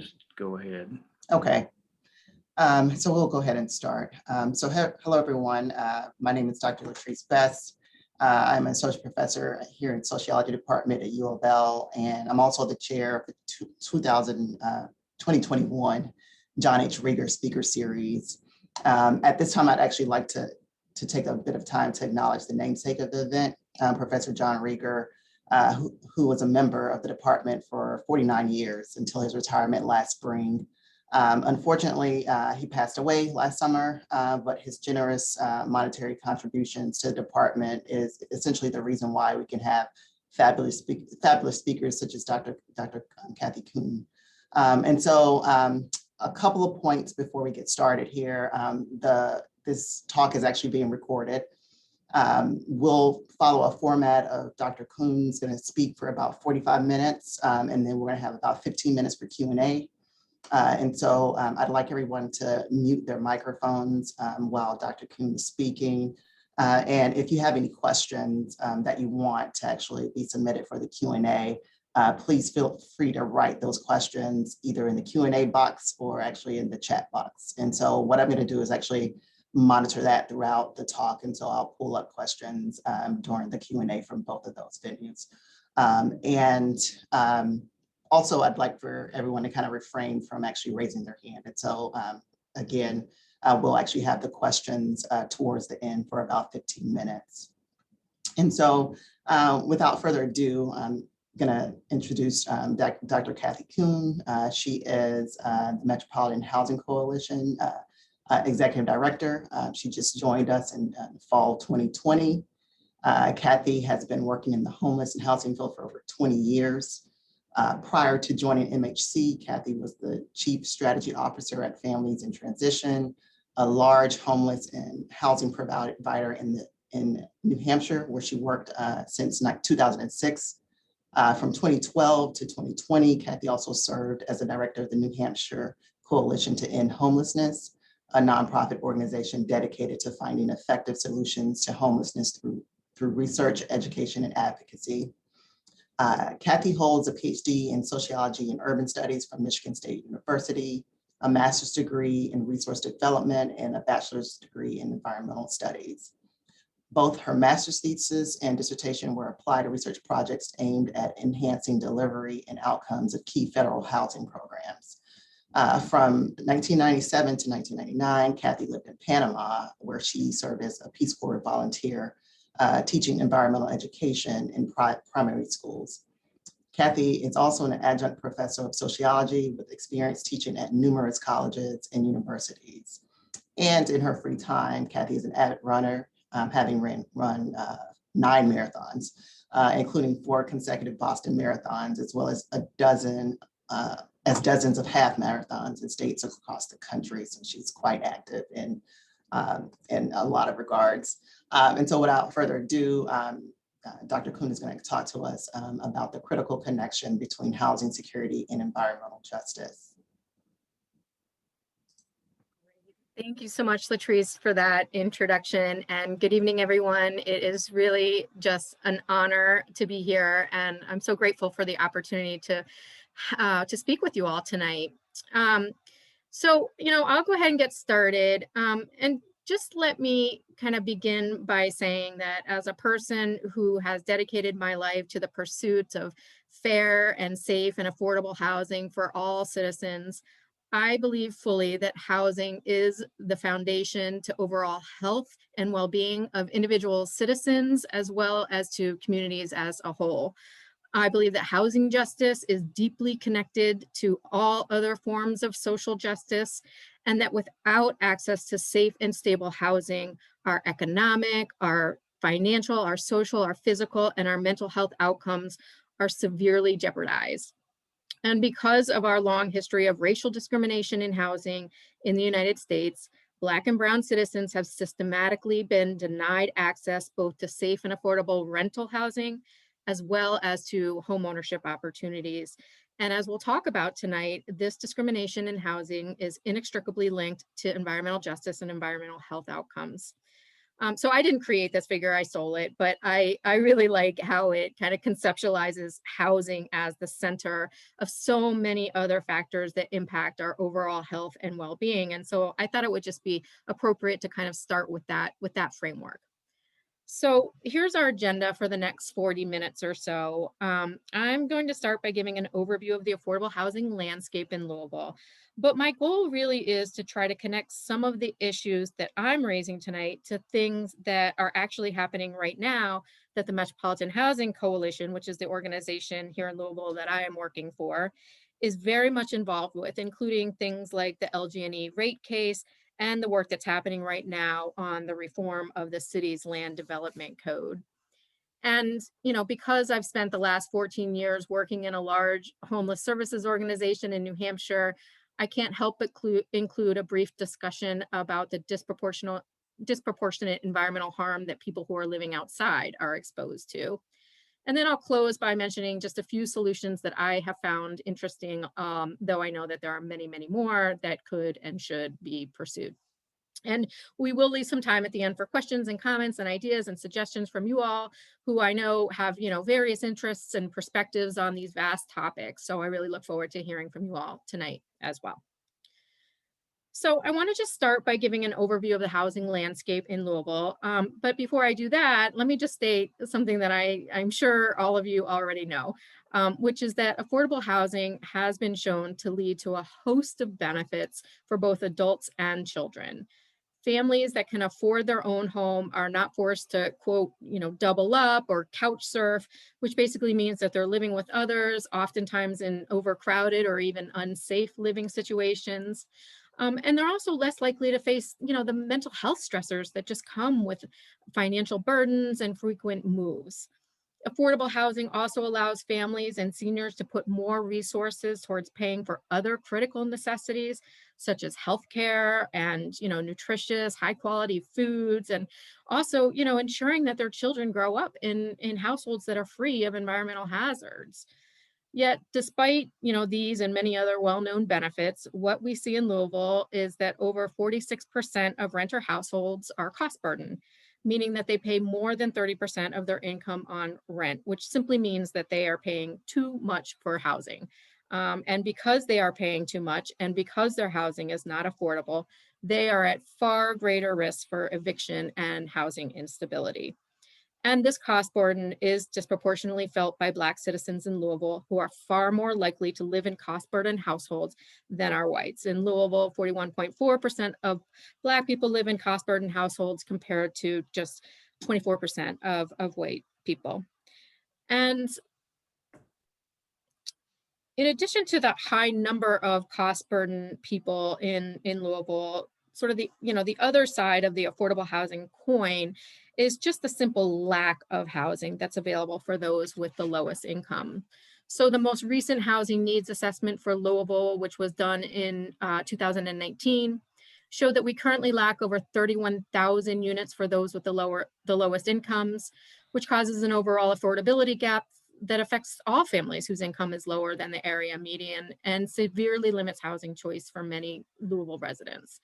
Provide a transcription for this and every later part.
just go ahead. Okay. So we'll go ahead and start. Hello, everyone. My name is Dr. Latrice Best. I'm an associate professor here in sociology department at U of L, and I'm also the chair of the 2021 John H. Rieger Speaker Series. At this time, I'd actually like to take a bit of time to acknowledge the namesake of the event, Professor John Rieger, who was a member of the department for 49 years until his retirement last spring. Unfortunately, he passed away last summer, but his generous monetary contributions to the department is essentially the reason why we can have fabulous speakers such as Dr. Cathy Kuhn. A couple of points before we get started here. This talk is actually being recorded. We'll follow a format of Dr. Kuhn's going to speak for about 45 minutes, and then we're going to have about 15 minutes for Q&A. I'd like everyone to mute their microphones while Dr. Kuhn is speaking. And if you have any questions that you want to actually be submitted for the Q&A, please feel free to write those questions either in the Q&A box or actually in the chat box. And so what I'm going to do is actually monitor that throughout the talk. And so I'll pull up questions during the Q&A from both of those venues. Also, I'd like for everyone to kind of refrain from actually raising their hand. And so again, we'll actually have the questions towards the end for about 15 minutes. And so without further ado, I'm going to introduce Dr. Cathy Kuhn. She is the Metropolitan Housing Coalition Executive Director. She just joined us in fall 2020. Cathy has been working in the homeless and housing field for over 20 years. Prior to joining MHC, Cathy was the Chief Strategy Officer at Families in Transition, a large homeless and housing provider in New Hampshire, where she worked since 2006. From 2012 to 2020, Cathy also served as the director of the New Hampshire Coalition to End Homelessness, a nonprofit organization dedicated to finding effective solutions to homelessness through research, education, and advocacy. Cathy holds a PhD in sociology and urban studies from Michigan State University, a master's degree in resource development, and a bachelor's degree in environmental studies. Both her master's thesis and dissertation were applied research projects aimed at enhancing delivery and outcomes of key federal housing programs. From 1997 to 1999, Cathy lived in Panama, where she served as a Peace Corps volunteer, teaching environmental education in primary schools. Cathy is also an adjunct professor of sociology with experience teaching at numerous colleges and universities. And in her free time, Cathy is an avid runner, having run 9 marathons, including 4 consecutive Boston marathons, as well as dozens of half marathons in states across the country. So she's quite active in a lot of regards. And so without further ado, Dr. Kuhn is going to talk to us about the critical connection between housing security and environmental justice. Thank you so much, Latrice, for that introduction, and good evening, everyone. It is really just an honor to be here, and I'm so grateful for the opportunity to speak with you all tonight. So, I'll go ahead and get started, and just let me kind of begin by saying that as a person who has dedicated my life to the pursuit of fair and safe and affordable housing for all citizens, I believe fully that housing is the foundation to overall health and well-being of individual citizens, as well as to communities as a whole. I believe that housing justice is deeply connected to all other forms of social justice, and that without access to safe and stable housing, our economic, our financial, our social, our physical, and our mental health outcomes are severely jeopardized. And because of our long history of racial discrimination in housing in the United States, Black and Brown citizens have systematically been denied access both to safe and affordable rental housing, as well as to homeownership opportunities. And as we'll talk about tonight, this discrimination in housing is inextricably linked to environmental justice and environmental health outcomes. So I didn't create this figure, I stole it, but I really like how it kind of conceptualizes housing as the center of so many other factors that impact our overall health and well-being. And so I thought it would just be appropriate to kind of start with that framework. So here's our agenda for the next 40 minutes or so. I'm going to start by giving an overview of the affordable housing landscape in Louisville. But my goal really is to try to connect some of the issues that I'm raising tonight to things that are actually happening right now that the Metropolitan Housing Coalition, which is the organization here in Louisville that I am working for, is very much involved with, including things like the LG&E rate case and the work that's happening right now on the reform of the city's land development code. And, because I've spent the last 14 years working in a large homeless services organization in New Hampshire, I can't help but include a brief discussion about the disproportionate environmental harm that people who are living outside are exposed to. And then I'll close by mentioning just a few solutions that I have found interesting, though I know that there are many, many more that could and should be pursued. And we will leave some time at the end for questions and comments and ideas and suggestions from you all who I know have, various interests and perspectives on these vast topics. So I really look forward to hearing from you all tonight as well. So I want to just start by giving an overview of the housing landscape in Louisville. But before I do that, let me just state something that I'm sure all of you already know, which is that affordable housing has been shown to lead to a host of benefits for both adults and children. Families that can afford their own home are not forced to, quote, double up or couch surf, which basically means that they're living with others, oftentimes in overcrowded or even unsafe living situations. And they're also less likely to face, the mental health stressors that just come with financial burdens and frequent moves. Affordable housing also allows families and seniors to put more resources towards paying for other critical necessities, such as healthcare and, nutritious, high quality foods, and also, ensuring that their children grow up in households that are free of environmental hazards. Yet, despite, these and many other well-known benefits, what we see in Louisville is that over 46% of renter households are cost burdened, meaning that they pay more than 30% of their income on rent, which simply means that they are paying too much for housing. And because they are paying too much and because their housing is not affordable, they are at far greater risk for eviction and housing instability. And this cost burden is disproportionately felt by Black citizens in Louisville, who are far more likely to live in cost burden households than are whites. In Louisville, 41.4% of Black people live in cost burden households compared to just 24% of white people. And in addition to the high number of cost burden people in Louisville, sort of the other side of the affordable housing coin is just the simple lack of housing that's available for those with the lowest income. So the most recent housing needs assessment for Louisville, which was done in 2019, showed that we currently lack over 31,000 units for those with the lowest incomes, which causes an overall affordability gap that affects all families whose income is lower than the area median and severely limits housing choice for many Louisville residents.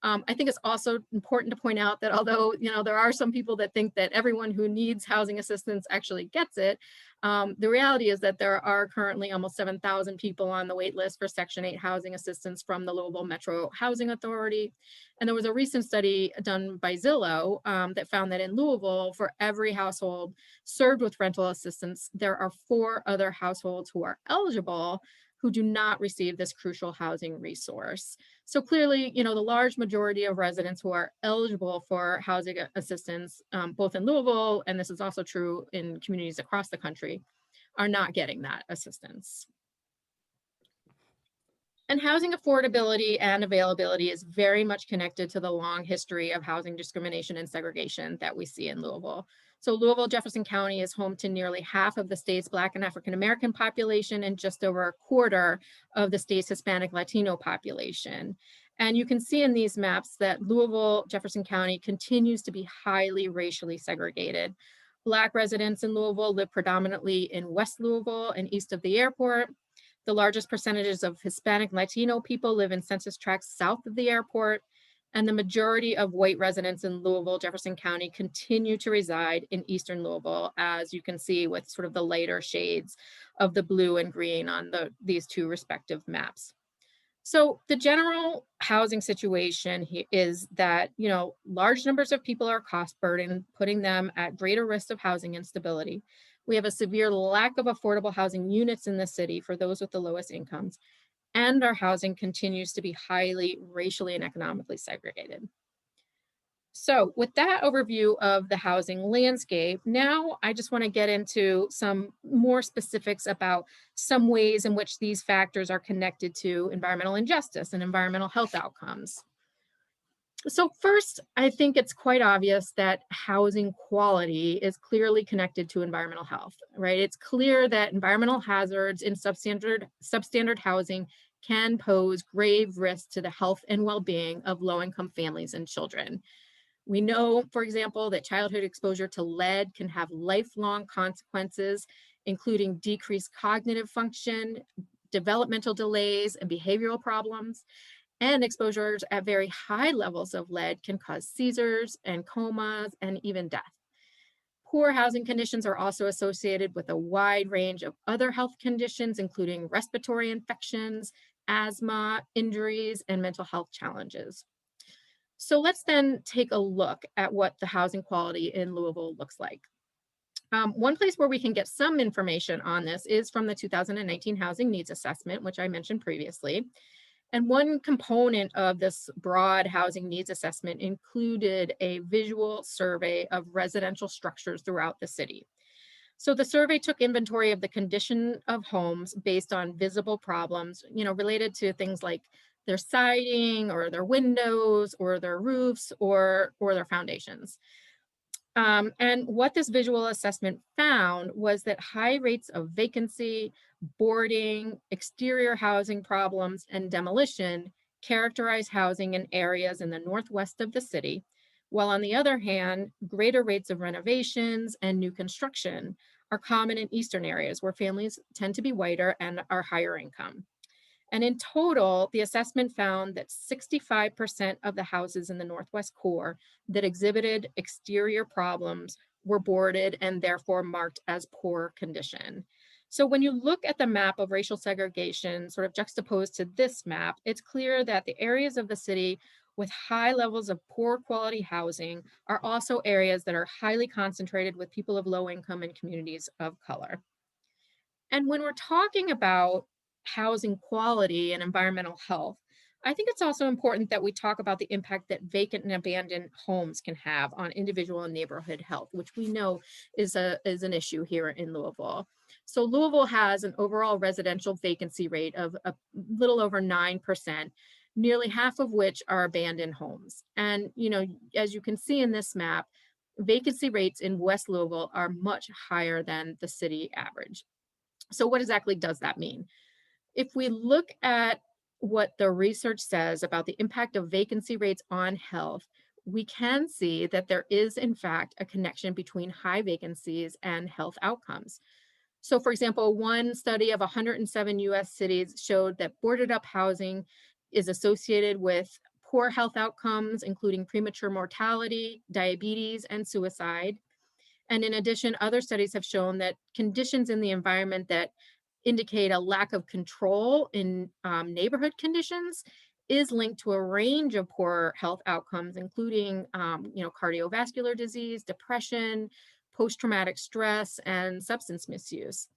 I think it's also important to point out that although, there are some people that think that everyone who needs housing assistance actually gets it, the reality is that there are currently almost 7,000 people on the wait list for Section 8 housing assistance from the Louisville Metro Housing Authority. And there was a recent study done by Zillow that found that in Louisville, for every household served with rental assistance, there are 4 other households who are eligible who do not receive this crucial housing resource. So clearly, the large majority of residents who are eligible for housing assistance, both in Louisville, and this is also true in communities across the country, are not getting that assistance. And housing affordability and availability is very much connected to the long history of housing discrimination and segregation that we see in Louisville. So Louisville, Jefferson County is home to nearly half of the state's Black and African-American population and just over a quarter of the state's Hispanic Latino population. And you can see in these maps that Louisville, Jefferson County continues to be highly racially segregated. Black residents in Louisville live predominantly in West Louisville and east of the airport. The largest percentages of Hispanic Latino people live in census tracts south of the airport. And the majority of white residents in Louisville, Jefferson County continue to reside in Eastern Louisville, as you can see with sort of the lighter shades of the blue and green on these two respective maps. So the general housing situation is that, large numbers of people are cost burdened, putting them at greater risk of housing instability. We have a severe lack of affordable housing units in the city for those with the lowest incomes, and our housing continues to be highly racially and economically segregated. So with that overview of the housing landscape, now I just want to get into some more specifics about some ways in which these factors are connected to environmental injustice and environmental health outcomes. So first, I think it's quite obvious that housing quality is clearly connected to environmental health, right? It's clear that environmental hazards in substandard housing can pose grave risks to the health and well-being of low-income families and children. We know, for example, that childhood exposure to lead can have lifelong consequences, including decreased cognitive function, developmental delays, and behavioral problems. And exposures at very high levels of lead can cause seizures and comas and even death. Poor housing conditions are also associated with a wide range of other health conditions, including respiratory infections, asthma, injuries, and mental health challenges. So let's then take a look at what the housing quality in Louisville looks like. One place where we can get some information on this is from the 2019 Housing Needs Assessment, which I mentioned previously. And one component of this broad housing needs assessment included a visual survey of residential structures throughout the city. So the survey took inventory of the condition of homes based on visible problems, related to things like their siding or their windows or their roofs or their foundations. And what this visual assessment found was that high rates of vacancy, boarding, exterior housing problems, and demolition characterize housing in areas in the northwest of the city, while on the other hand, greater rates of renovations and new construction are common in eastern areas where families tend to be whiter and are higher income. And in total, the assessment found that 65% of the houses in the Northwest core that exhibited exterior problems were boarded and therefore marked as poor condition. So when you look at the map of racial segregation sort of juxtaposed to this map, it's clear that the areas of the city with high levels of poor quality housing are also areas that are highly concentrated with people of low income and communities of color. And when we're talking about housing quality and environmental health, I think it's also important that we talk about the impact that vacant and abandoned homes can have on individual and neighborhood health, which we know is an issue here in Louisville. So Louisville has an overall residential vacancy rate of a little over 9%, nearly half of which are abandoned homes. And, as you can see in this map, vacancy rates in West Louisville are much higher than the city average. So what exactly does that mean? If we look at what the research says about the impact of vacancy rates on health, we can see that there is, in fact, a connection between high vacancies and health outcomes. So, for example, one study of 107 US cities showed that boarded up housing is associated with poor health outcomes, including premature mortality, diabetes, and suicide. And in addition, other studies have shown that conditions in the environment that indicate a lack of control in neighborhood conditions is linked to a range of poor health outcomes, including cardiovascular disease, depression, post-traumatic stress, and substance misuse.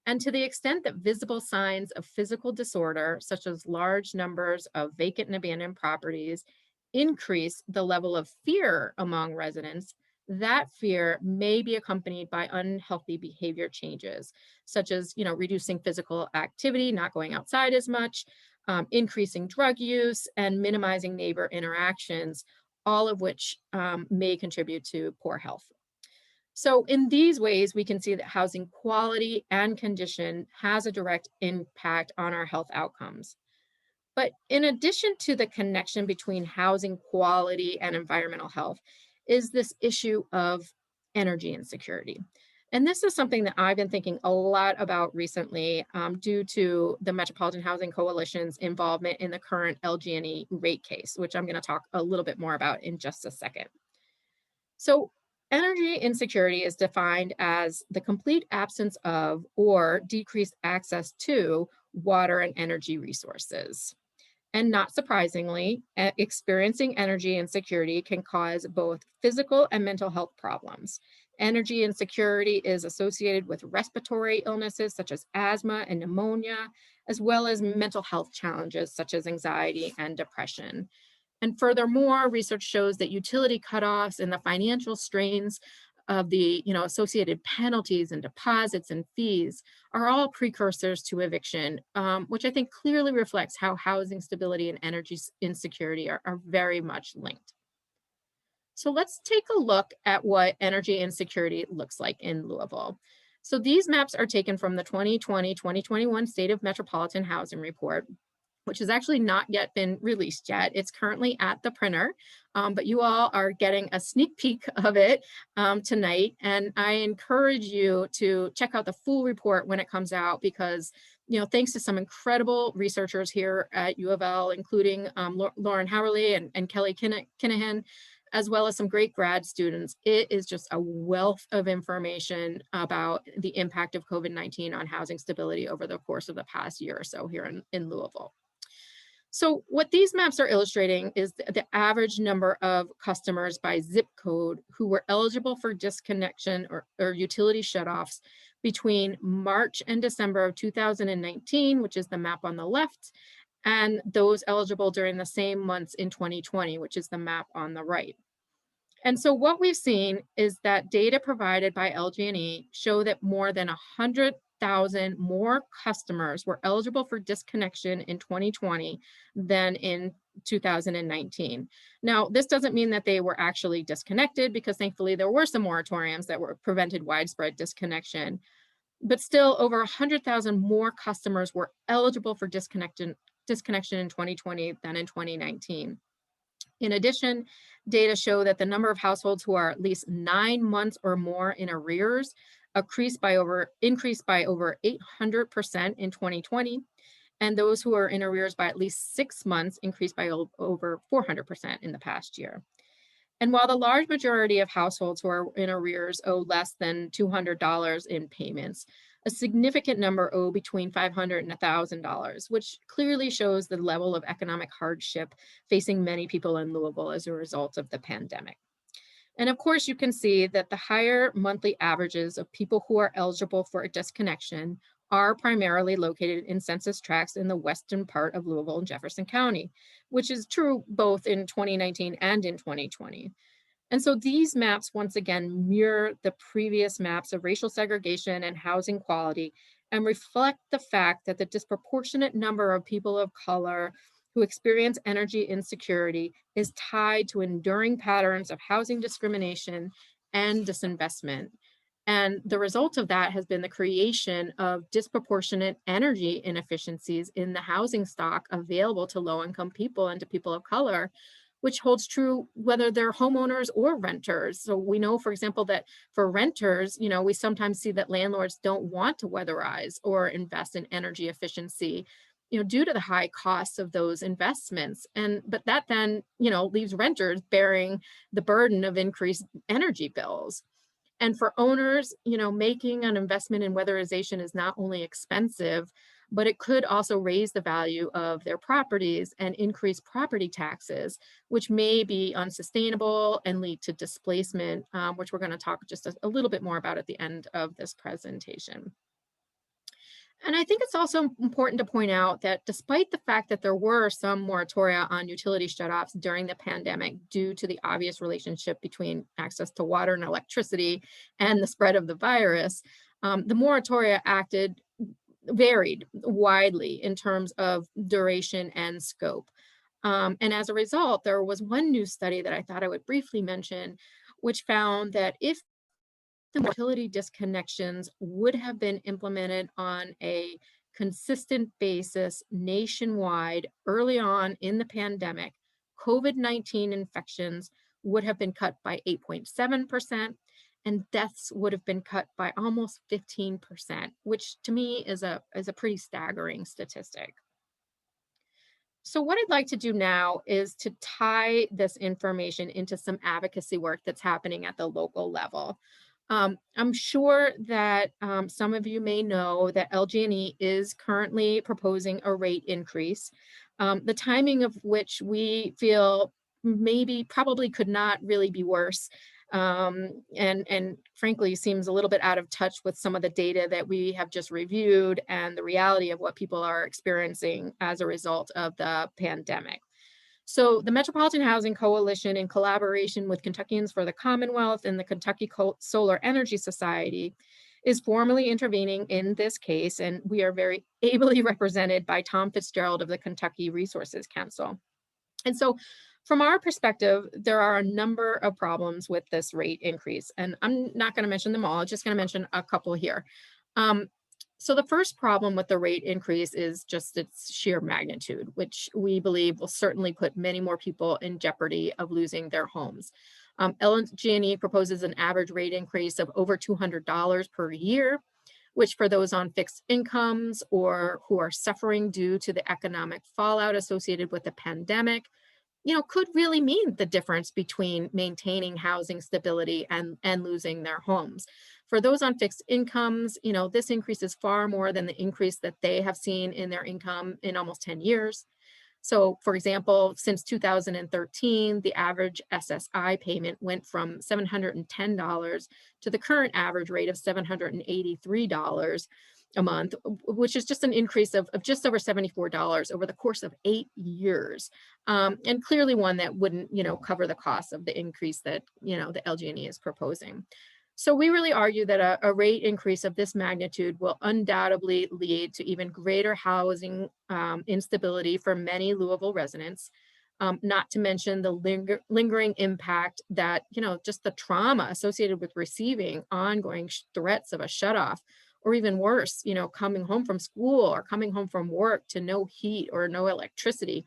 And to the extent that visible signs of physical disorder, such as large numbers of vacant and abandoned properties, increase the level of fear among residents, that fear may be accompanied by unhealthy behavior changes, such as reducing physical activity, not going outside as much, increasing drug use, and minimizing neighbor interactions, all of which may contribute to poor health. So in these ways, we can see that housing quality and condition has a direct impact on our health outcomes. But in addition to the connection between housing quality and environmental health is this issue of energy insecurity. And this is something that I've been thinking a lot about recently due to the Metropolitan Housing Coalition's involvement in the current LG&E rate case, which I'm going to talk a little bit more about in just a second. So energy insecurity is defined as the complete absence of or decreased access to water and energy resources. And not surprisingly, experiencing energy insecurity can cause both physical and mental health problems. Energy insecurity is associated with respiratory illnesses such as asthma and pneumonia, as well as mental health challenges such as anxiety and depression. And furthermore, research shows that utility cutoffs and the financial strains of the associated penalties and deposits and fees are all precursors to eviction, which I think clearly reflects how housing stability and energy insecurity are very much linked. So let's take a look at what energy insecurity looks like in Louisville. So these maps are taken from the 2020-2021 State of Metropolitan Housing Report, which has actually not yet been released yet. It's currently at the printer, but you all are getting a sneak peek of it tonight. And I encourage you to check out the full report when it comes out because, thanks to some incredible researchers here at U of L, including Lauren Howerly and Kelly Kinahan, as well as some great grad students, it is just a wealth of information about the impact of COVID-19 on housing stability over the course of the past year or so here in Louisville. So what these maps are illustrating is the average number of customers by zip code who were eligible for disconnection or utility shutoffs between March and December of 2019, which is the map on the left, and those eligible during the same months in 2020, which is the map on the right. And so what we've seen is that data provided by LG&E show that more than 100,000 more customers were eligible for disconnection in 2020 than in 2019. Now, this doesn't mean that they were actually disconnected because thankfully there were some moratoriums that prevented widespread disconnection, but still over 100,000 more customers were eligible for disconnection in 2020 than in 2019. In addition, data show that the number of households who are at least 9 months or more in arrears increased by over 800% in 2020, and those who are in arrears by at least 6 months increased by over 400% in the past year. And while the large majority of households who are in arrears owe less than $200 in payments, a significant number owe between $500 and $1,000, which clearly shows the level of economic hardship facing many people in Louisville as a result of the pandemic. And of course, you can see that the higher monthly averages of people who are eligible for a disconnection are primarily located in census tracts in the western part of Louisville and Jefferson County, which is true both in 2019 and in 2020. And so these maps, once again, mirror the previous maps of racial segregation and housing quality and reflect the fact that the disproportionate number of people of color who experience energy insecurity is tied to enduring patterns of housing discrimination and disinvestment. And the result of that has been the creation of disproportionate energy inefficiencies in the housing stock available to low-income people and to people of color, which holds true whether they're homeowners or renters. So we know, for example, that for renters, we sometimes see that landlords don't want to weatherize or invest in energy efficiency, due to the high costs of those investments. But that then, leaves renters bearing the burden of increased energy bills. And for owners, making an investment in weatherization is not only expensive, but it could also raise the value of their properties and increase property taxes, which may be unsustainable and lead to displacement, which we're going to talk just a little bit more about at the end of this presentation. And I think it's also important to point out that despite the fact that there were some moratoria on utility shutoffs during the pandemic due to the obvious relationship between access to water and electricity and the spread of the virus, the moratoria varied widely in terms of duration and scope. And as a result, there was one new study that I thought I would briefly mention, which found that if the utility disconnections would have been implemented on a consistent basis nationwide early on in the pandemic, COVID-19 infections would have been cut by 8.7%, and deaths would have been cut by almost 15%, which to me is a pretty staggering statistic. So what I'd like to do now is to tie this information into some advocacy work that's happening at the local level. I'm sure that some of you may know that LG&E is currently proposing a rate increase, the timing of which we feel maybe probably could not really be worse. And frankly seems a little bit out of touch with some of the data that we have just reviewed and the reality of what people are experiencing as a result of the pandemic. So the Metropolitan Housing Coalition, in collaboration with Kentuckians for the Commonwealth and the Kentucky Solar Energy Society, is formally intervening in this case, and we are very ably represented by Tom Fitzgerald of the Kentucky Resources Council. And so from our perspective, there are a number of problems with this rate increase, and I'm not going to mention them all, I'm just going to mention a couple here. So the first problem with the rate increase is just its sheer magnitude, which we believe will certainly put many more people in jeopardy of losing their homes. LG&E proposes an average rate increase of over $200 per year, which for those on fixed incomes or who are suffering due to the economic fallout associated with the pandemic, could really mean the difference between maintaining housing stability and losing their homes. For those on fixed incomes, this increase is far more than the increase that they have seen in their income in almost 10 years. So, for example, since 2013, the average SSI payment went from $710 to the current average rate of $783 a month, which is just an increase of just over $74 over the course of 8 years. And clearly one that wouldn't, cover the cost of the increase that, the LG&E is proposing. So we really argue that a rate increase of this magnitude will undoubtedly lead to even greater housing instability for many Louisville residents, not to mention the lingering impact that, just the trauma associated with receiving ongoing threats of a shutoff, or even worse, coming home from school or coming home from work to no heat or no electricity,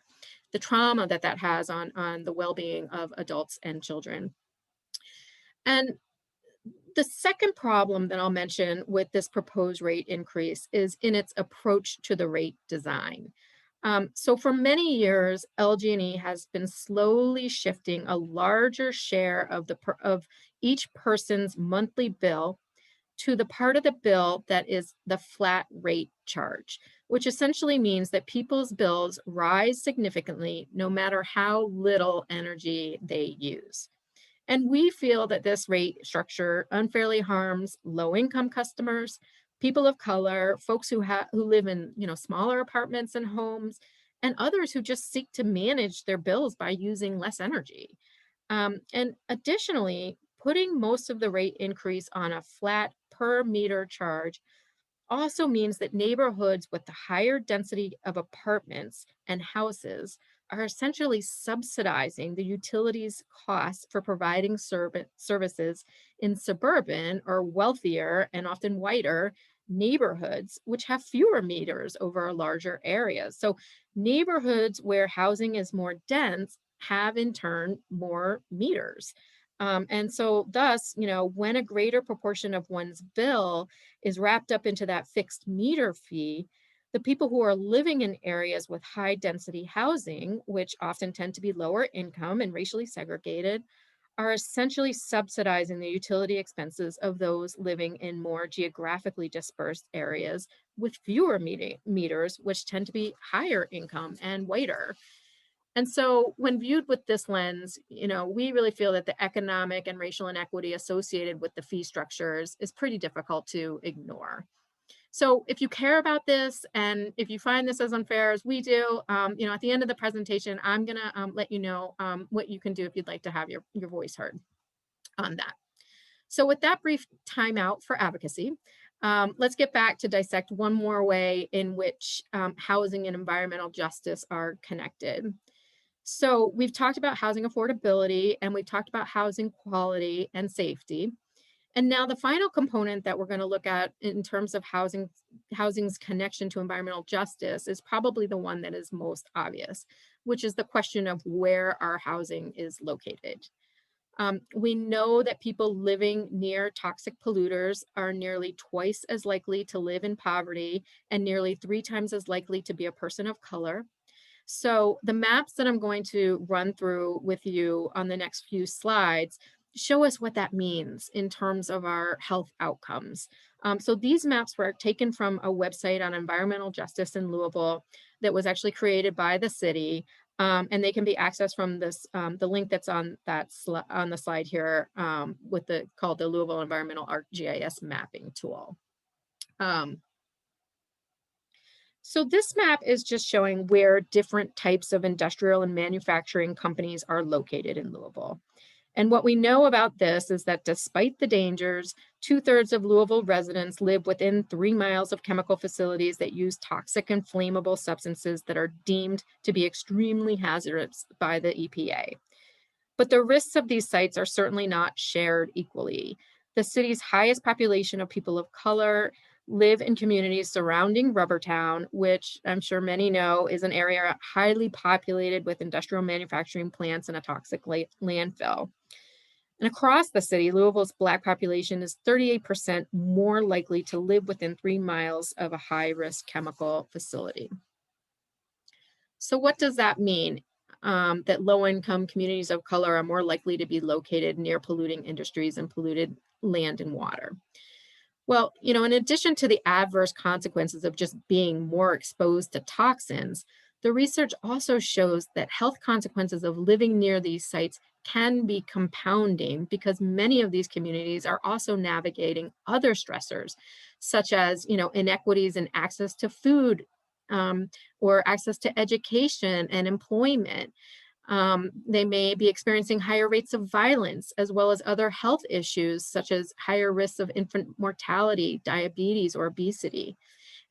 the trauma that has on the well-being of adults and children. And the second problem that I'll mention with this proposed rate increase is in its approach to the rate design. So for many years, LG&E has been slowly shifting a larger share of each person's monthly bill to the part of the bill that is the flat rate charge, which essentially means that people's bills rise significantly no matter how little energy they use. And we feel that this rate structure unfairly harms low-income customers, people of color, folks who live in smaller apartments and homes, and others who just seek to manage their bills by using less energy. And additionally, putting most of the rate increase on a flat per meter charge also means that neighborhoods with the higher density of apartments and houses are essentially subsidizing the utilities costs for providing services in suburban or wealthier and often whiter neighborhoods, which have fewer meters over larger areas. So neighborhoods where housing is more dense have in turn more meters. And so thus, when a greater proportion of one's bill is wrapped up into that fixed meter fee, the people who are living in areas with high density housing, which often tend to be lower income and racially segregated, are essentially subsidizing the utility expenses of those living in more geographically dispersed areas with fewer meters, which tend to be higher income and whiter. And so when viewed with this lens, we really feel that the economic and racial inequity associated with the fee structures is pretty difficult to ignore. So if you care about this and if you find this as unfair as we do, at the end of the presentation, I'm going to let you know what you can do if you'd like to have your voice heard on that. So with that brief timeout for advocacy, let's get back to dissect one more way in which housing and environmental justice are connected. So we've talked about housing affordability and we've talked about housing quality and safety. And now the final component that we're going to look at in terms of housing's connection to environmental justice is probably the one that is most obvious, which is the question of where our housing is located. We know that people living near toxic polluters are nearly twice as likely to live in poverty and nearly 3 times as likely to be a person of color. So the maps that I'm going to run through with you on the next few slides show us what that means in terms of our health outcomes. So these maps were taken from a website on environmental justice in Louisville that was actually created by the city. And they can be accessed from this the link that's on that on the slide here with the called the Louisville Environmental ArcGIS mapping tool. So this map is just showing where different types of industrial and manufacturing companies are located in Louisville. And what we know about this is that despite the dangers, 2/3 of Louisville residents live within 3 miles of chemical facilities that use toxic and flammable substances that are deemed to be extremely hazardous by the EPA. But the risks of these sites are certainly not shared equally. The city's highest population of people of color live in communities surrounding Rubbertown, which I'm sure many know is an area highly populated with industrial manufacturing plants and a toxic landfill. And across the city, Louisville's Black population is 38% more likely to live within 3 miles of a high-risk chemical facility. So what does that mean? That low-income communities of color are more likely to be located near polluting industries and polluted land and water. Well, in addition to the adverse consequences of just being more exposed to toxins, the research also shows that health consequences of living near these sites can be compounding because many of these communities are also navigating other stressors, such as, inequities in access to food, or access to education and employment. They may be experiencing higher rates of violence, as well as other health issues, such as higher risks of infant mortality, diabetes, or obesity.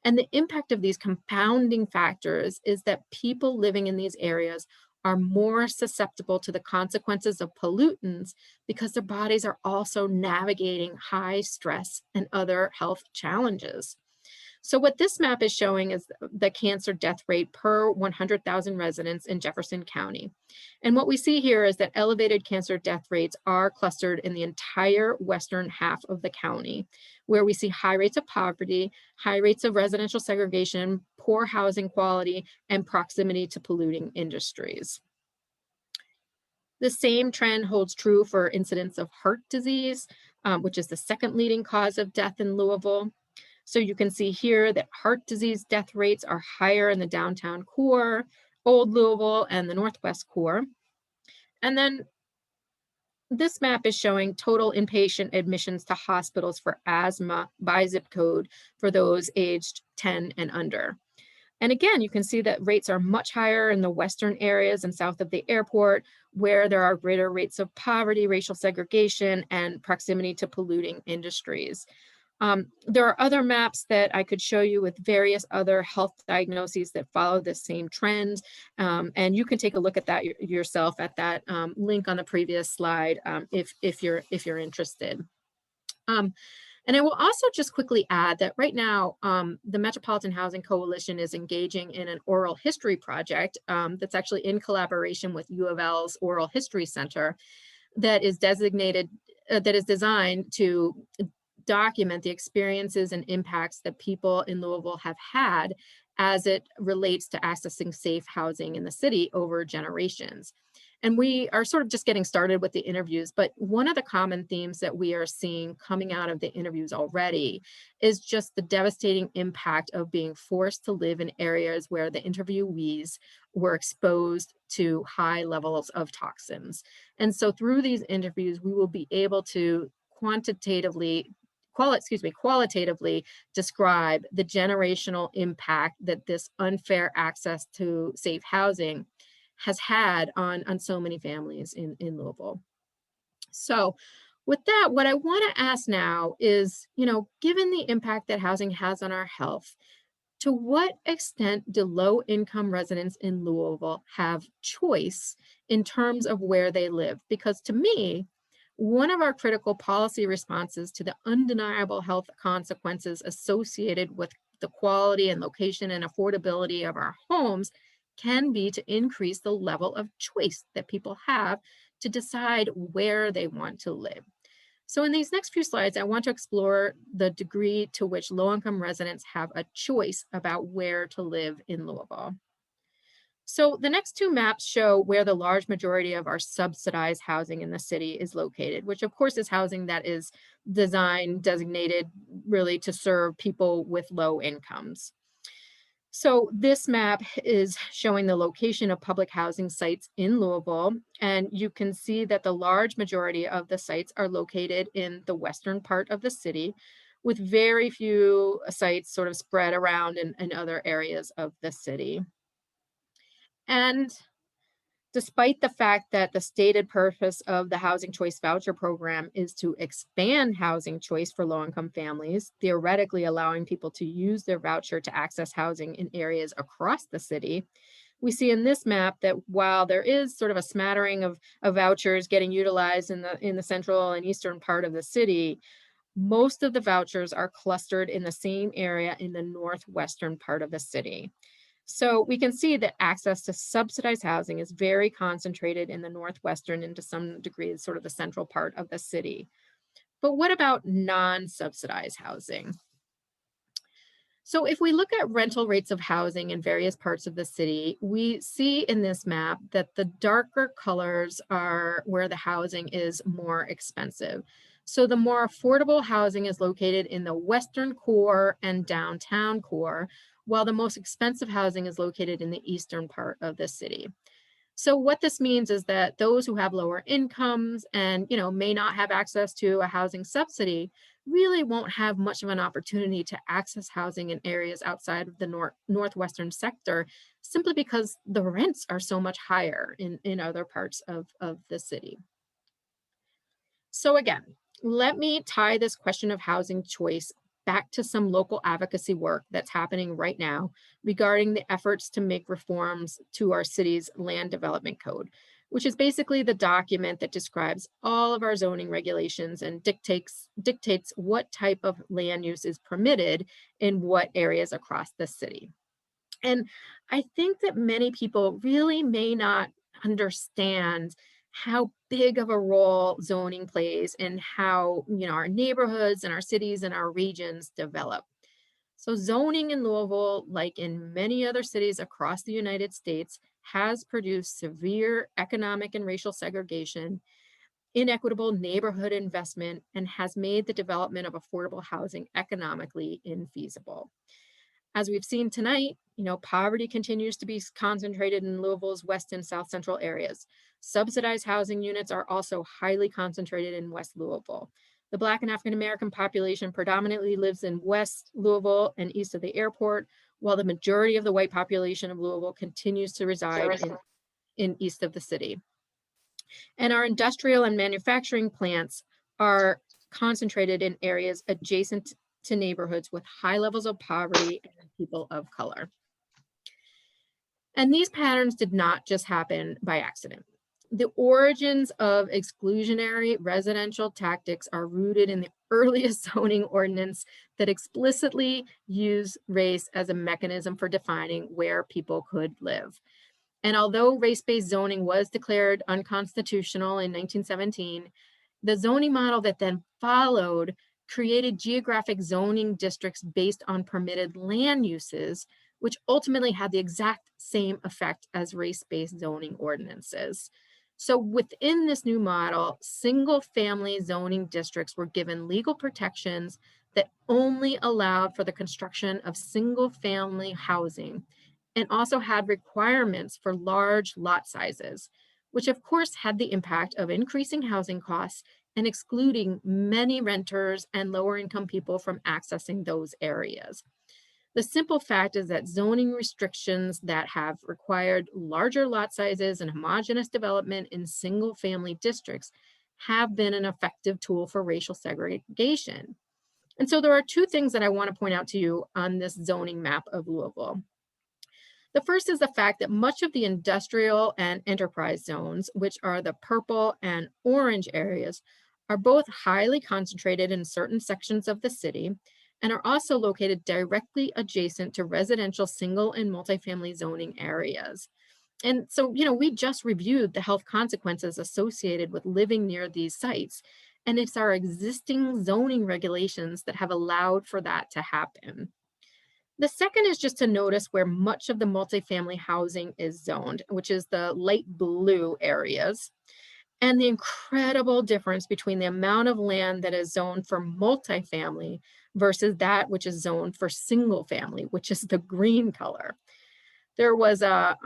And the impact of these compounding factors is that people living in these areas are more susceptible to the consequences of pollutants because their bodies are also navigating high stress and other health challenges. So what this map is showing is the cancer death rate per 100,000 residents in Jefferson County. And what we see here is that elevated cancer death rates are clustered in the entire western half of the county, where we see high rates of poverty, high rates of residential segregation, poor housing quality, and proximity to polluting industries. The same trend holds true for incidence of heart disease, which is the second leading cause of death in Louisville. So you can see here that heart disease death rates are higher in the downtown core, Old Louisville, and the Northwest core. And then this map is showing total inpatient admissions to hospitals for asthma by zip code for those aged 10 and under. And again, you can see that rates are much higher in the western areas and south of the airport, where there are greater rates of poverty, racial segregation, and proximity to polluting industries. There are other maps that I could show you with various other health diagnoses that follow the same trend. And you can take a look at that yourself at that link on the previous slide if you're interested. And I will also just quickly add that right now, the Metropolitan Housing Coalition is engaging in an oral history project that's actually in collaboration with U of L's Oral History Center that is designed to document the experiences and impacts that people in Louisville have had as it relates to accessing safe housing in the city over generations. And we are sort of just getting started with the interviews, but one of the common themes that we are seeing coming out of the interviews already is just the devastating impact of being forced to live in areas where the interviewees were exposed to high levels of toxins. And so through these interviews, we will be able to qualitatively describe the generational impact that this unfair access to safe housing has had on so many families in Louisville. So with that, what I want to ask now is, given the impact that housing has on our health, to what extent do low-income residents in Louisville have choice in terms of where they live? Because to me, one of our critical policy responses to the undeniable health consequences associated with the quality and location and affordability of our homes can be to increase the level of choice that people have to decide where they want to live. So in these next few slides, I want to explore the degree to which low-income residents have a choice about where to live in Louisville. So the next two maps show where the large majority of our subsidized housing in the city is located, which of course is housing that is designated really to serve people with low incomes. So this map is showing the location of public housing sites in Louisville, and you can see that the large majority of the sites are located in the western part of the city, with very few sites sort of spread around in other areas of the city. And despite the fact that the stated purpose of the Housing Choice Voucher Program is to expand housing choice for low-income families, theoretically allowing people to use their voucher to access housing in areas across the city, we see in this map that while there is sort of a smattering of vouchers getting utilized in the central and eastern part of the city, most of the vouchers are clustered in the same area in the northwestern part of the city. So we can see that access to subsidized housing is very concentrated in the northwestern and to some degree sort of the central part of the city. But what about non-subsidized housing? So if we look at rental rates of housing in various parts of the city, we see in this map that the darker colors are where the housing is more expensive. So the more affordable housing is located in the western core and downtown core, while the most expensive housing is located in the eastern part of the city. So what this means is that those who have lower incomes and may not have access to a housing subsidy really won't have much of an opportunity to access housing in areas outside of the northwestern sector, simply because the rents are so much higher in other parts of the city. So again, let me tie this question of housing choice back to some local advocacy work that's happening right now regarding the efforts to make reforms to our city's land development code, which is basically the document that describes all of our zoning regulations and dictates what type of land use is permitted in what areas across the city. And I think that many people really may not understand how big of a role zoning plays in how our neighborhoods and our cities and our regions develop. So zoning in Louisville, like in many other cities across the United States, has produced severe economic and racial segregation, inequitable neighborhood investment, and has made the development of affordable housing economically infeasible. As we've seen tonight, poverty continues to be concentrated in Louisville's west and south central areas. Subsidized housing units are also highly concentrated in West Louisville. The Black and African American population predominantly lives in West Louisville and east of the airport, while the majority of the white population of Louisville continues to reside in east of the city. And our industrial and manufacturing plants are concentrated in areas adjacent to neighborhoods with high levels of poverty and people of color. And these patterns did not just happen by accident. The origins of exclusionary residential tactics are rooted in the earliest zoning ordinance that explicitly used race as a mechanism for defining where people could live. And although race-based zoning was declared unconstitutional in 1917, the zoning model that then followed created geographic zoning districts based on permitted land uses, which ultimately had the exact same effect as race-based zoning ordinances. So within this new model, single-family zoning districts were given legal protections that only allowed for the construction of single-family housing, and also had requirements for large lot sizes, which of course had the impact of increasing housing costs and excluding many renters and lower income people from accessing those areas. The simple fact is that zoning restrictions that have required larger lot sizes and homogeneous development in single family districts have been an effective tool for racial segregation. And so there are two things that I want to point out to you on this zoning map of Louisville. The first is the fact that much of the industrial and enterprise zones, which are the purple and orange areas, are both highly concentrated in certain sections of the city and are also located directly adjacent to residential single and multifamily zoning areas. And so, we just reviewed the health consequences associated with living near these sites. And it's our existing zoning regulations that have allowed for that to happen. The second is just to notice where much of the multifamily housing is zoned, which is the light blue areas, and the incredible difference between the amount of land that is zoned for multifamily versus that which is zoned for single family, which is the green color. There was a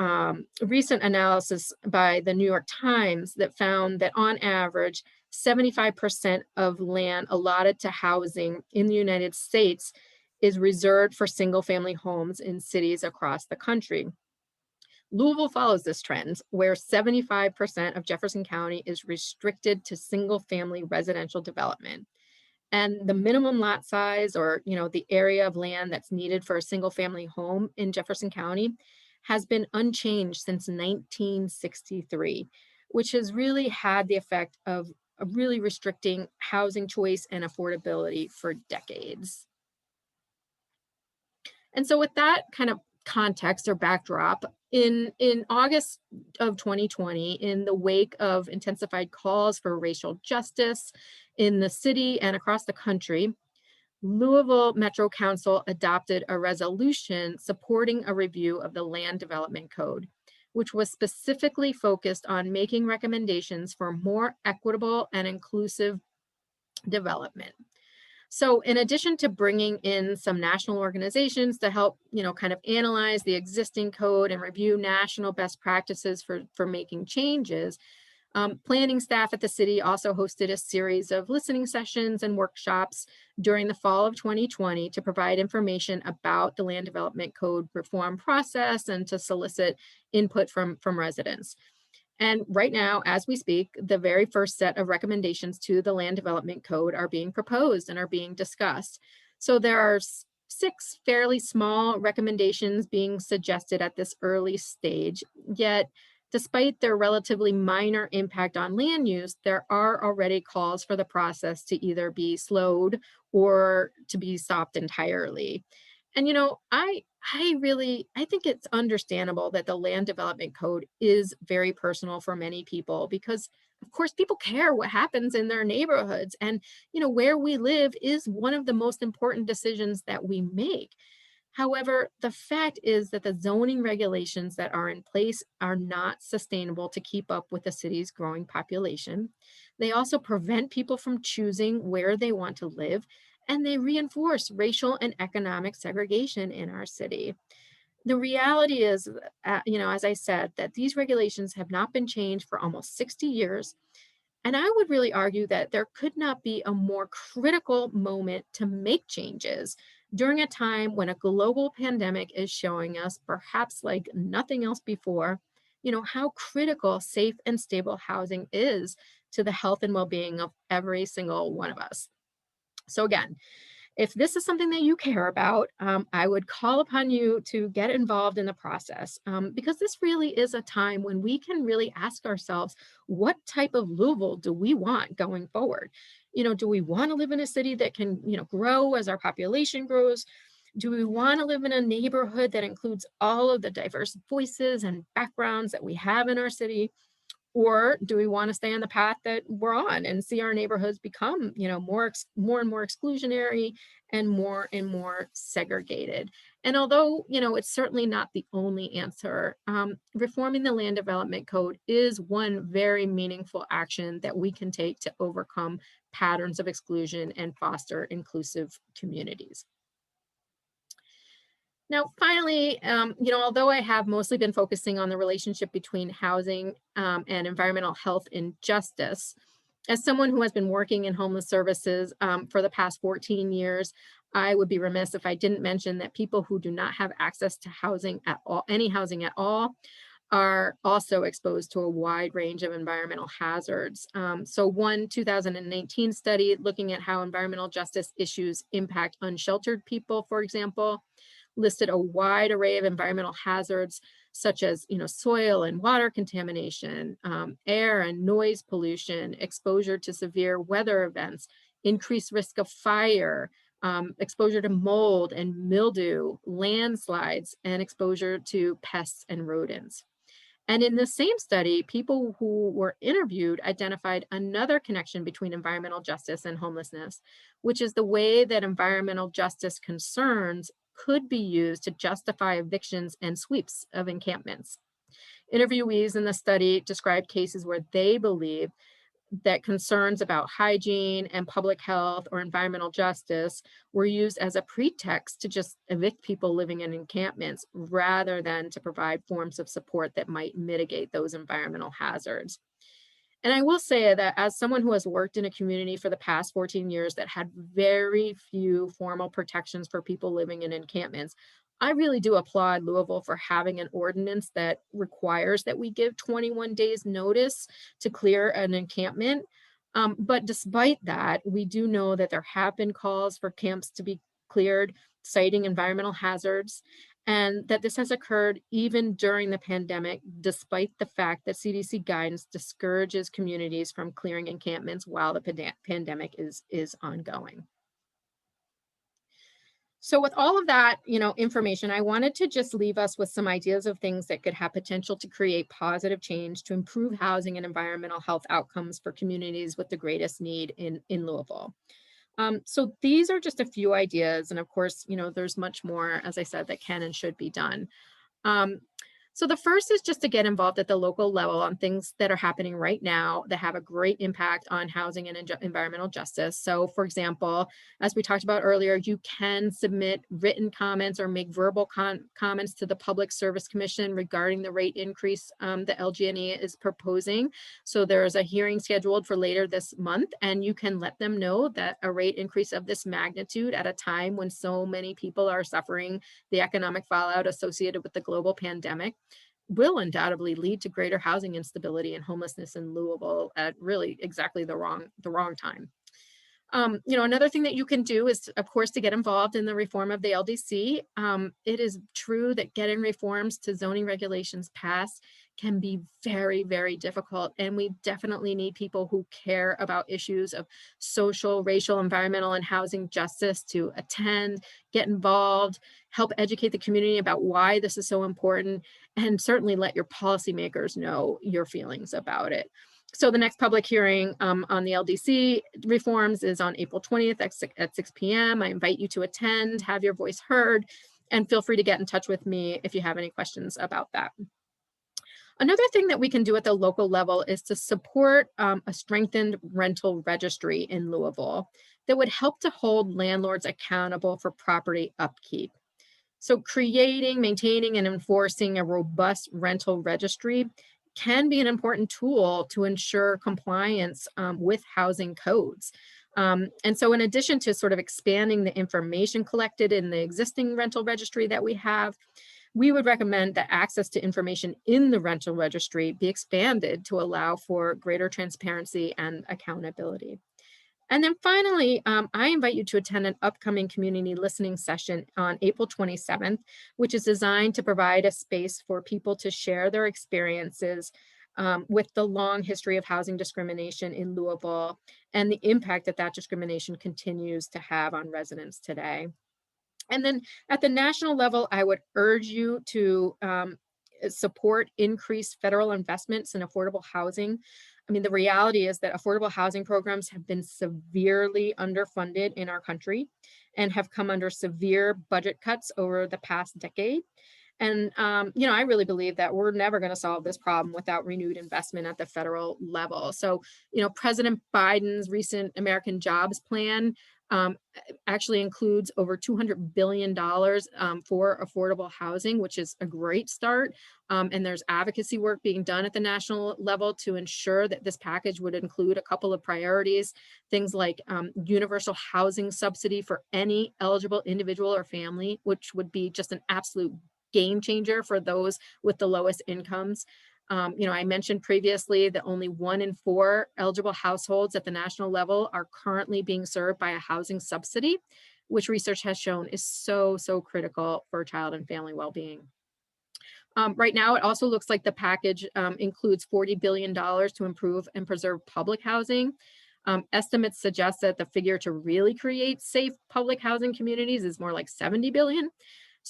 recent analysis by the New York Times that found that on average, 75% of land allotted to housing in the United States is reserved for single family homes in cities across the country. Louisville follows this trend, where 75% of Jefferson County is restricted to single family residential development. And the minimum lot size, or the area of land that's needed for a single family home in Jefferson County, has been unchanged since 1963, which has really had the effect of really restricting housing choice and affordability for decades. And so with that kind of context or backdrop, in August of 2020, in the wake of intensified calls for racial justice in the city and across the country, Louisville Metro Council adopted a resolution supporting a review of the Land Development Code, which was specifically focused on making recommendations for more equitable and inclusive development. So in addition to bringing in some national organizations to help, kind of analyze the existing code and review national best practices for making changes, planning staff at the city also hosted a series of listening sessions and workshops during the fall of 2020 to provide information about the Land Development Code reform process and to solicit input from residents. And right now, as we speak, the very first set of recommendations to the Land Development Code are being proposed and are being discussed. So there are 6 fairly small recommendations being suggested at this early stage, yet despite their relatively minor impact on land use, there are already calls for the process to either be slowed or to be stopped entirely. And I think it's understandable that the Land Development Code is very personal for many people because of course people care what happens in their neighborhoods, and where we live is one of the most important decisions that we make. However, the fact is that the zoning regulations that are in place are not sustainable to keep up with the city's growing population. They also prevent people from choosing where they want to live, and they reinforce racial and economic segregation in our city. The reality is, as I said, that these regulations have not been changed for almost 60 years. And I would really argue that there could not be a more critical moment to make changes during a time when a global pandemic is showing us, perhaps like nothing else before, how critical safe and stable housing is to the health and well-being of every single one of us. So again, if this is something that you care about, I would call upon you to get involved in the process, because this really is a time when we can really ask ourselves, what type of Louisville do we want going forward? Do we want to live in a city that can, grow as our population grows? Do we want to live in a neighborhood that includes all of the diverse voices and backgrounds that we have in our city? Or do we want to stay on the path that we're on and see our neighborhoods become, more and more exclusionary and more segregated? And although, it's certainly not the only answer, reforming the Land Development Code is one very meaningful action that we can take to overcome patterns of exclusion and foster inclusive communities. Now, finally, although I have mostly been focusing on the relationship between housing and environmental health and justice, as someone who has been working in homeless services for the past 14 years, I would be remiss if I didn't mention that people who do not have access to housing at all, any housing at all, are also exposed to a wide range of environmental hazards. So one 2019 study looking at how environmental justice issues impact unsheltered people, for example, listed a wide array of environmental hazards such as soil and water contamination, air and noise pollution, exposure to severe weather events, increased risk of fire, exposure to mold and mildew, landslides, and exposure to pests and rodents. And in the same study, people who were interviewed identified another connection between environmental justice and homelessness, which is the way that environmental justice concerns could be used to justify evictions and sweeps of encampments. Interviewees in the study described cases where they believe that concerns about hygiene and public health or environmental justice were used as a pretext to just evict people living in encampments rather than to provide forms of support that might mitigate those environmental hazards. And I will say that as someone who has worked in a community for the past 14 years that had very few formal protections for people living in encampments, I really do applaud Louisville for having an ordinance that requires that we give 21 days notice to clear an encampment. But despite that, we do know that there have been calls for camps to be cleared, citing environmental hazards, and that this has occurred even during the pandemic, despite the fact that CDC guidance discourages communities from clearing encampments while the pandemic is ongoing. So with all of that, information, I wanted to just leave us with some ideas of things that could have potential to create positive change to improve housing and environmental health outcomes for communities with the greatest need in Louisville. So these are just a few ideas. And of course, there's much more, as I said, that can and should be done. Um, so the first is just to get involved at the local level on things that are happening right now that have a great impact on housing and environmental justice. So for example, as we talked about earlier, you can submit written comments or make verbal comments to the Public Service Commission regarding the rate increase that LG&E is proposing. So there's a hearing scheduled for later this month, and you can let them know that a rate increase of this magnitude at a time when so many people are suffering the economic fallout associated with the global pandemic will undoubtedly lead to greater housing instability and homelessness in Louisville at really exactly the wrong time. Another thing that you can do is, of course, to get involved in the reform of the LDC. It is true that getting reforms to zoning regulations passed can be very, very difficult. And we definitely need people who care about issues of social, racial, environmental, and housing justice to attend, get involved, help educate the community about why this is so important, and certainly let your policymakers know your feelings about it. So the next public hearing on the LDC reforms is on April 20th at 6 p.m. I invite you to attend, have your voice heard, and feel free to get in touch with me if you have any questions about that. Another thing that we can do at the local level is to support a strengthened rental registry in Louisville that would help to hold landlords accountable for property upkeep. So creating, maintaining, and enforcing a robust rental registry can be an important tool to ensure compliance with housing codes. And so in addition to sort of expanding the information collected in the existing rental registry that we have, we would recommend that access to information in the rental registry be expanded to allow for greater transparency and accountability. And then finally, I invite you to attend an upcoming community listening session on April 27th, which is designed to provide a space for people to share their experiences with the long history of housing discrimination in Louisville and the impact that that discrimination continues to have on residents today. And then at the national level, I would urge you to support increased federal investments in affordable housing. I mean, the reality is that affordable housing programs have been severely underfunded in our country and have come under severe budget cuts over the past decade. And, I really believe that we're never going to solve this problem without renewed investment at the federal level. So, President Biden's recent American Jobs Plan actually includes over $200 billion for affordable housing, which is a great start. And there's advocacy work being done at the national level to ensure that this package would include a couple of priorities, things like universal housing subsidy for any eligible individual or family, which would be just an absolute game changer for those with the lowest incomes. I mentioned previously that only 1 in 4 eligible households at the national level are currently being served by a housing subsidy, which research has shown is so critical for child and family well-being. Right now, it also looks like the package includes $40 billion to improve and preserve public housing. Estimates suggest that the figure to really create safe public housing communities is more like $70 billion.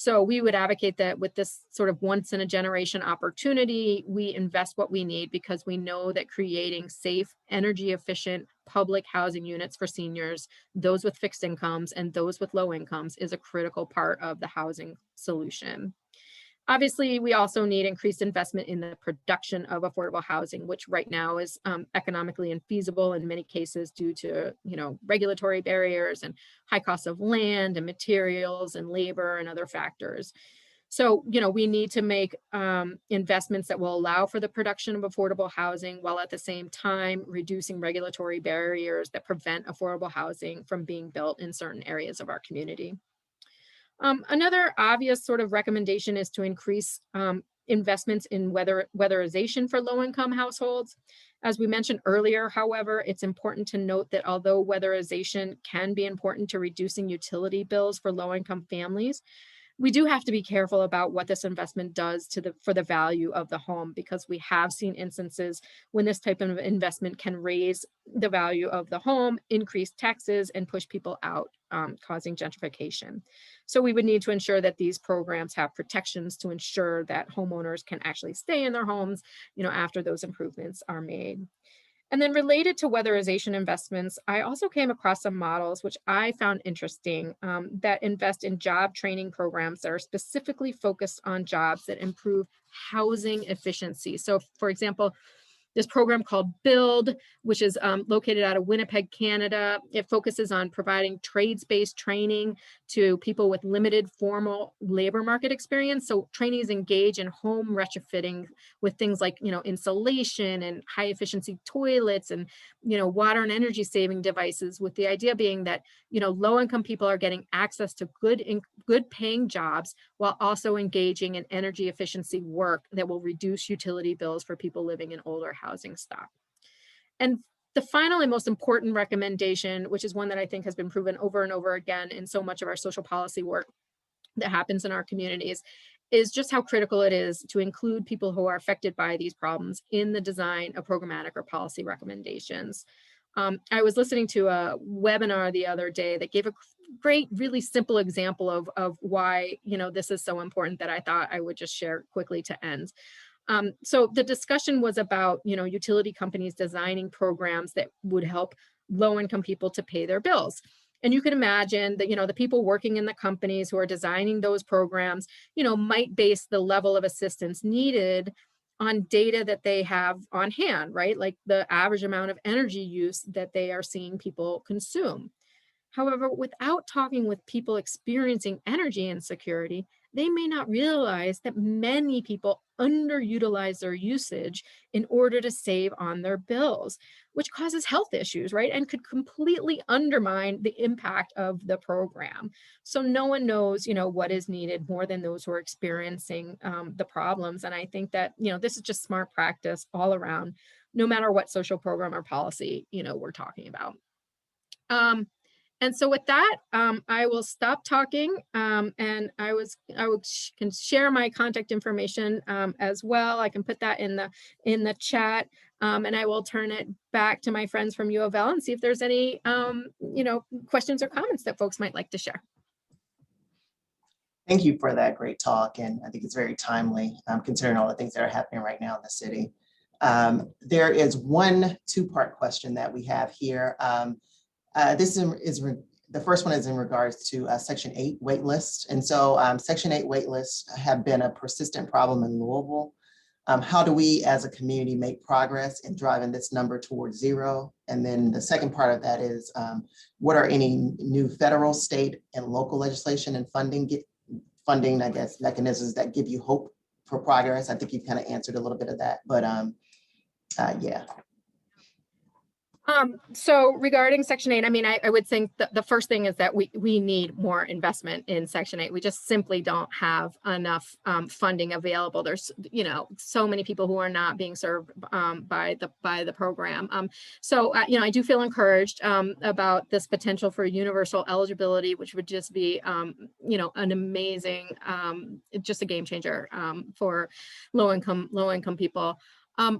So we would advocate that with this sort of once in a generation opportunity, we invest what we need, because we know that creating safe, energy efficient public housing units for seniors, those with fixed incomes and those with low incomes, is a critical part of the housing solution. Obviously, we also need increased investment in the production of affordable housing, which right now is economically infeasible in many cases due to, regulatory barriers and high costs of land and materials and labor and other factors. So, we need to make investments that will allow for the production of affordable housing, while at the same time reducing regulatory barriers that prevent affordable housing from being built in certain areas of our community. Another obvious sort of recommendation is to increase investments in weatherization for low-income households. As we mentioned earlier, however, it's important to note that although weatherization can be important to reducing utility bills for low-income families, we do have to be careful about what this investment does for the value of the home, because we have seen instances when this type of investment can raise the value of the home, increase taxes, and push people out, causing gentrification. So we would need to ensure that these programs have protections to ensure that homeowners can actually stay in their homes, after those improvements are made. And then related to weatherization investments, I also came across some models which I found interesting, that invest in job training programs that are specifically focused on jobs that improve housing efficiency. So for example, this program called Build, which is located out of Winnipeg, Canada. It focuses on providing trades-based training to people with limited formal labor market experience. So trainees engage in home retrofitting with things like, insulation and high efficiency toilets and, water and energy saving devices, with the idea being that, low income people are getting access to good paying jobs while also engaging in energy efficiency work that will reduce utility bills for people living in older housing stock. And the final and most important recommendation, which is one that I think has been proven over and over again in so much of our social policy work that happens in our communities, is just how critical it is to include people who are affected by these problems in the design of programmatic or policy recommendations. I was listening to a webinar the other day that gave a great, really simple example of why, this is so important, that I thought I would just share quickly to end. So the discussion was about, utility companies designing programs that would help low-income people to pay their bills. And you can imagine that, the people working in the companies who are designing those programs, might base the level of assistance needed on data that they have on hand, right? Like the average amount of energy use that they are seeing people consume. However, without talking with people experiencing energy insecurity, they may not realize that many people underutilize their usage in order to save on their bills, which causes health issues, right? And could completely undermine the impact of the program. So no one knows, what is needed more than those who are experiencing the problems. And I think that, this is just smart practice all around, no matter what social program or policy, we're talking about. And so with that, I will stop talking, and can share my contact information as well. I can put that in the chat, and I will turn it back to my friends from U of L and see if there's any questions or comments that folks might like to share. Thank you for that great talk, and I think it's very timely considering all the things that are happening right now in the city. There is one two-part question that we have here. The first one is in regards to Section 8 waitlist. And so Section 8 waitlists have been a persistent problem in Louisville. How do we as a community make progress in driving this number towards zero? And then the second part of that is, what are any new federal, state, and local legislation and funding, I guess, mechanisms that give you hope for progress? I think you've kind of answered a little bit of that, but yeah. So regarding Section 8, I mean, I would think the first thing is that we need more investment in Section 8. We just simply don't have enough funding available. There's, so many people who are not being served by the program. So, I do feel encouraged about this potential for universal eligibility, which would just be, an amazing, just a game changer for low-income people.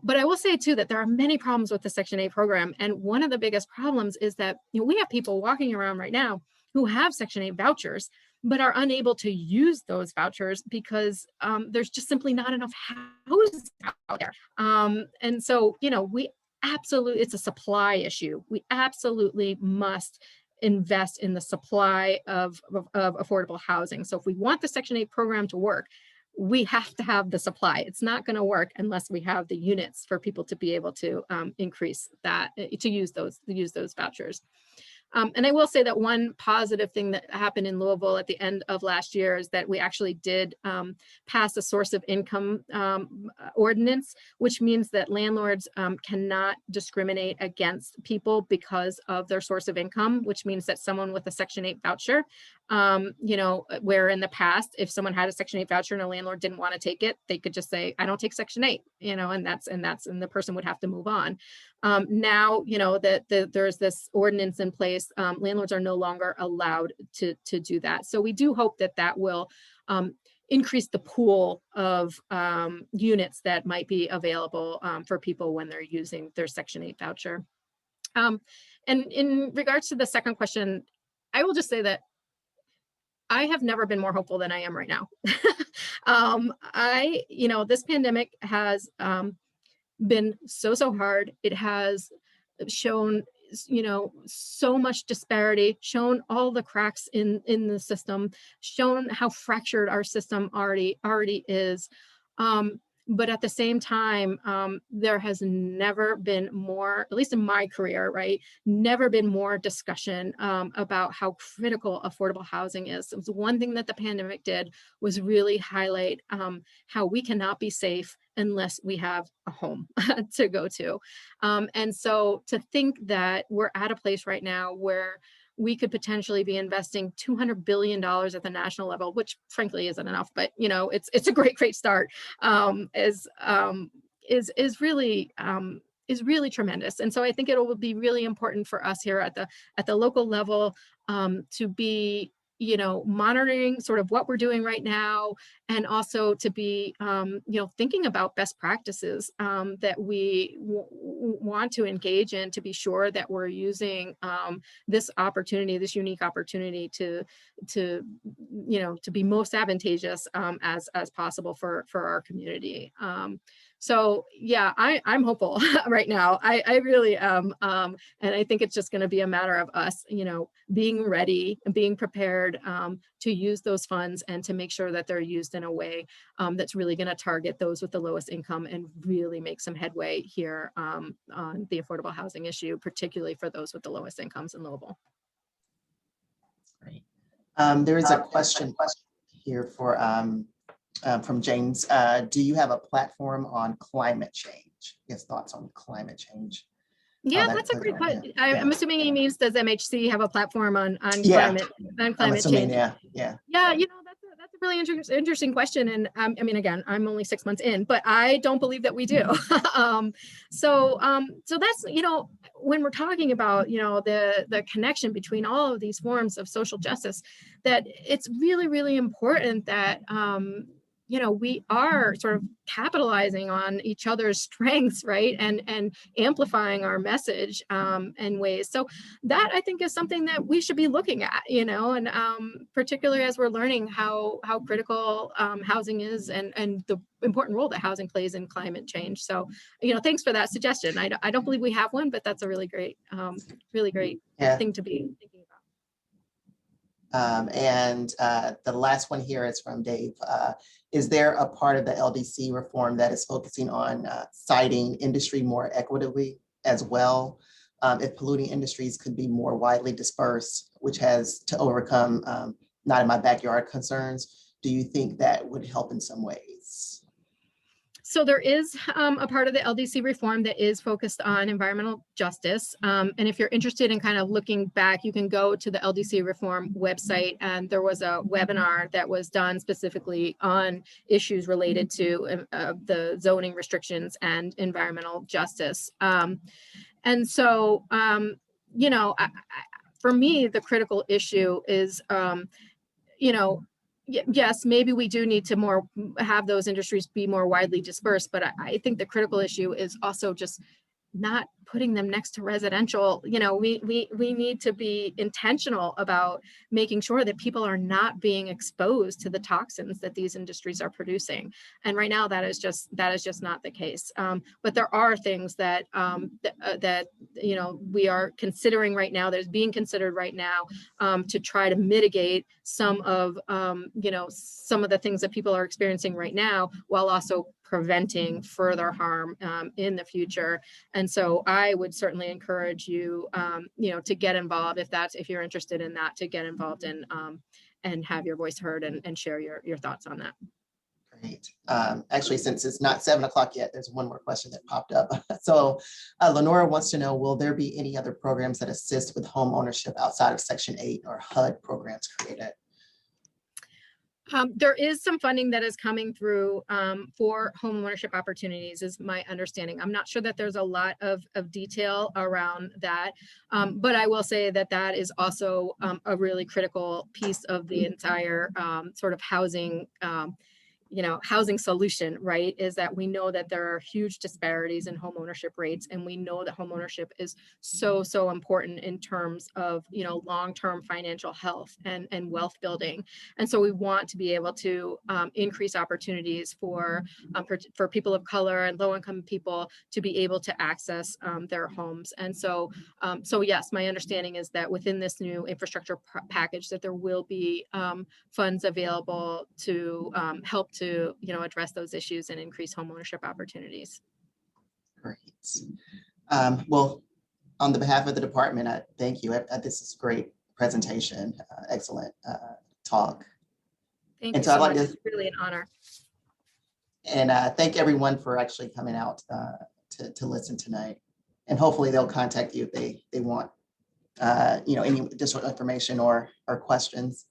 But I will say too that there are many problems with the Section 8 program. And one of the biggest problems is that we have people walking around right now who have Section 8 vouchers but are unable to use those vouchers because there's just simply not enough houses out there. And so, we absolutely, it's a supply issue. We absolutely must invest in the supply of affordable housing. So if we want the Section 8 program to work, we have to have the supply. It's not going to work unless we have the units for people to be able to increase that, to use those vouchers. And I will say that one positive thing that happened in Louisville at the end of last year is that we actually did pass a source of income ordinance, which means that landlords cannot discriminate against people because of their source of income, which means that someone with a Section 8 voucher, where in the past, if someone had a Section 8 voucher and a landlord didn't want to take it, they could just say, I don't take Section 8, and the person would have to move on. Now, that there's this ordinance in place, landlords are no longer allowed to do that. So we do hope that will increase the pool of units that might be available for people when they're using their Section 8 voucher. And in regards to the second question, I will just say that I have never been more hopeful than I am right now. This pandemic has been so hard. It has shown, so much disparity, shown all the cracks in the system, shown how fractured our system already is. But at the same time, there has never been more, at least in my career, right, never been more discussion about how critical affordable housing is. It was one thing that the pandemic did was really highlight how we cannot be safe unless we have a home to go to. And so to think that we're at a place right now where we could potentially be investing $200 billion at the national level, which frankly isn't enough, but it's a great start, is really tremendous. And so I think it will be really important for us here at the local level to be monitoring sort of what we're doing right now, and also to be, thinking about best practices that we want to engage in, to be sure that we're using this unique opportunity to be most advantageous as possible for our community. So yeah, I'm hopeful right now. I really am. And I think it's just going to be a matter of us, being ready and being prepared to use those funds and to make sure that they're used in a way that's really going to target those with the lowest income and really make some headway here on the affordable housing issue, particularly for those with the lowest incomes in Louisville. Great. There is a question here from James. Do you have a platform on climate change? His thoughts on climate change. Yeah, that's a great question. I'm assuming he means, does MHC have a platform on climate change? Yeah. That's a really interesting question. And I mean, again, I'm only 6 months in, but I don't believe that we do. So that's, when we're talking about, the connection between all of these forms of social justice, that it's really, really important that, we are sort of capitalizing on each other's strengths, right? And amplifying our message in ways. So that, I think, is something that we should be looking at, and particularly as we're learning how critical housing is and the important role that housing plays in climate change. So, thanks for that suggestion. I don't believe we have one, but that's a really great thing to be thinking about. And the last one here is from Dave. Is there a part of the LDC reform that is focusing on citing industry more equitably as well? If polluting industries could be more widely dispersed, which has to overcome not in my backyard concerns, do you think that would help in some ways? So there is a part of the LDC reform that is focused on environmental justice. And if you're interested in kind of looking back, you can go to the LDC Reform website. And there was a webinar that was done specifically on issues related to the zoning restrictions and environmental justice. And so, for me, the critical issue is, yes, maybe we do need to have those industries be more widely dispersed, but I think the critical issue is also just not putting them next to residential. You know, we need to be intentional about making sure that people are not being exposed to the toxins that these industries are producing. And right now, that is just not the case. But there are things that that you know, we are considering right now. There's being considered right now to try to mitigate some of you know, some of the things that people are experiencing right now, while also preventing further harm in the future. And so I would certainly encourage you, you know, to get involved if you're interested in that, to get involved in and have your voice heard and share your thoughts on that. Great. Actually, since it's not 7 o'clock yet, there's one more question that popped up. So Lenora wants to know, will there be any other programs that assist with home ownership outside of Section 8 or HUD programs created? There is some funding that is coming through for home ownership opportunities, is my understanding. I'm not sure that there's a lot of detail around that, but I will say that that is also a really critical piece of the entire sort of housing you know, housing solution, right? Is that we know that there are huge disparities in home ownership rates, and we know that home ownership is so important in terms of, you know, long-term financial health and wealth building. And so we want to be able to increase opportunities for people of color and low-income people to be able to access their homes. And so, so yes, my understanding is that within this new infrastructure package, that there will be funds available to help to, you know, address those issues and increase homeownership opportunities. Great. Well, on the behalf of the department, I thank you. This is a great presentation, excellent talk. Thank you so much. It's really an honor. And thank everyone for actually coming out to listen tonight. And hopefully they'll contact you if they want, you know, any additional information or questions.